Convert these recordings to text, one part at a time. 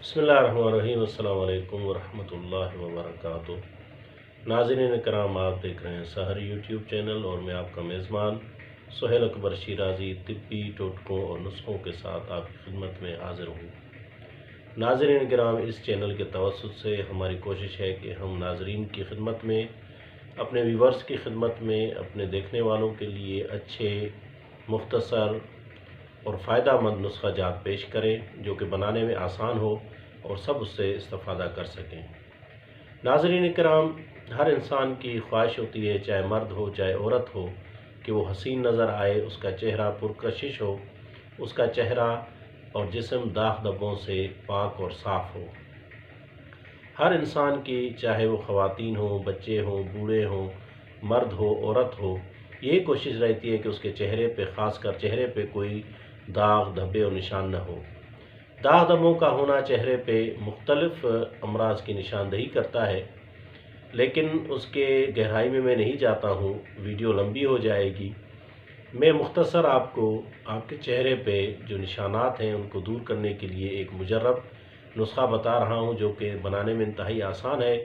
बिस्मिल्लाहिर्रहमानिर्रहीम। अस्सलाम वालेकुम वरहमतुल्लाहि वबरकातुहू। नाज़रीन करام, आप देख रहे हैं सहर यूट्यूब चैनल और मैं आपका मेज़बान सुहेल अकबर शिराज़ी तिब्बी टोटकों और नुस्ख़ों के साथ आपकी खिदमत में हाज़िर हूँ। नाज़रीन करام, इस चैनल के तवस्सुत से हमारी कोशिश है कि हम नाज़रीन की खिदमत में, अपने व्यूवर्स की खिदमत में, अपने देखने वालों के लिए अच्छे, मुख्तसर और फ़ायदामंद नुस्ख़ा जात पेश करें जो कि बनाने में आसान हो और सब उससे इस्तिफ़ादा कर सकें। नाज़रीन किराम, हर इंसान की ख्वाहिश होती है, चाहे मर्द हो चाहे औरत हो, कि वो हसीन नज़र आए, उसका चेहरा पुरकशिश हो, उसका चेहरा और जिस्म दाग धब्बों से पाक और साफ़ हो। हर इंसान की, चाहे वो ख़वातीन हो, बच्चे हों, बूढ़े हों, मर्द हो, औरत हो, यही कोशिश रहती है कि उसके चेहरे पे, ख़ासकर चेहरे पे कोई दाग धब्बे और निशान न हो। दाग धब्बों का होना चेहरे पे मुख्तलिफ़ अमराज की निशानदही करता है, लेकिन उसके गहराई में मैं नहीं जाता हूँ, वीडियो लंबी हो जाएगी। मैं मुख्तसर आपको आपके चेहरे पे जो निशानात हैं उनको दूर करने के लिए एक मुजर्रब नुस्ख़ा बता रहा हूँ जो कि बनाने में इंतहाई आसान है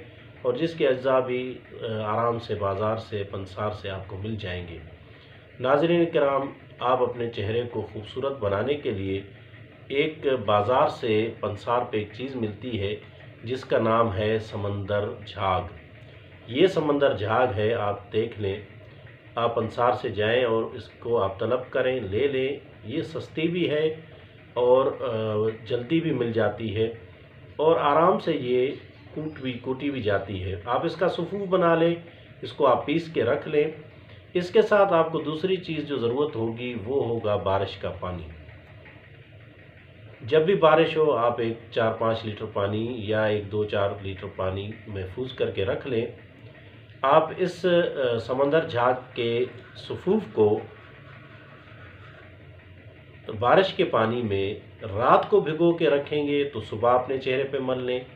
और जिसके अज्जा भी आराम से बाज़ार से, पंसार से आपको मिल जाएंगे। नाज़रीन किराम, आप अपने चेहरे को खूबसूरत बनाने के लिए एक बाज़ार से, पंसार पे एक चीज़ मिलती है जिसका नाम है समंदर झाग। ये समंदर झाग है, आप देख लें, आप पंसार से जाएं और इसको आप तलब करें, ले लें। ये सस्ती भी है और जल्दी भी मिल जाती है और आराम से ये कूटी भी जाती है। आप इसका सुफ़ूफ बना लें, इसको आप पीस के रख लें। इसके साथ आपको दूसरी चीज़ जो ज़रूरत होगी वो होगा बारिश का पानी। जब भी बारिश हो, आप एक 4-5 लीटर पानी या एक 2-4 लीटर पानी महफूज करके रख लें। आप इस समंदर झाग के सुफ़ूफ को बारिश के पानी में रात को भिगो के रखेंगे तो सुबह अपने चेहरे पे मल लें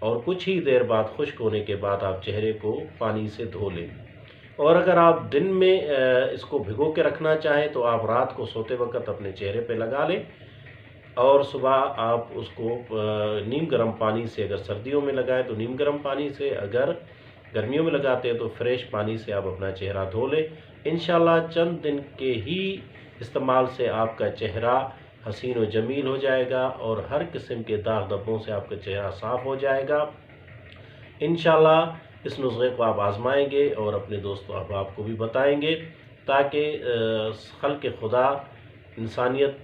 और कुछ ही देर बाद खुश्क होने के बाद आप चेहरे को पानी से धो लें। और अगर आप दिन में इसको भिगो के रखना चाहें तो आप रात को सोते वक्त अपने चेहरे पे लगा लें और सुबह आप उसको नीम गर्म पानी से, अगर सर्दियों में लगाएं तो नीम गर्म पानी से, अगर गर्मियों में लगाते हैं तो फ्रेश पानी से आप अपना चेहरा धो लें। इंशाल्लाह चंद दिन के ही इस्तेमाल से आपका चेहरा हसीन व जमील हो जाएगा और हर किस्म के दाग धब्बों से आपका चेहरा साफ़ हो जाएगा। इंशाल्लाह इस नुस्खे को आप आजमाएंगे और अपने दोस्तों अहबाब को भी बताएंगे ताकि खल्क़ खुदा, इंसानियत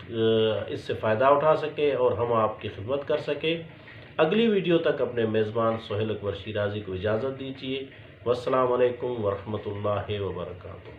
इससे फ़ायदा उठा सके और हम आपकी खिदमत कर सके। अगली वीडियो तक अपने मेज़बान सुहेल अकबर शिराज़ी को इजाज़त दीजिए। वस्सलाम अलैकुम वरहमतुल्लाहि वबरकातुहू।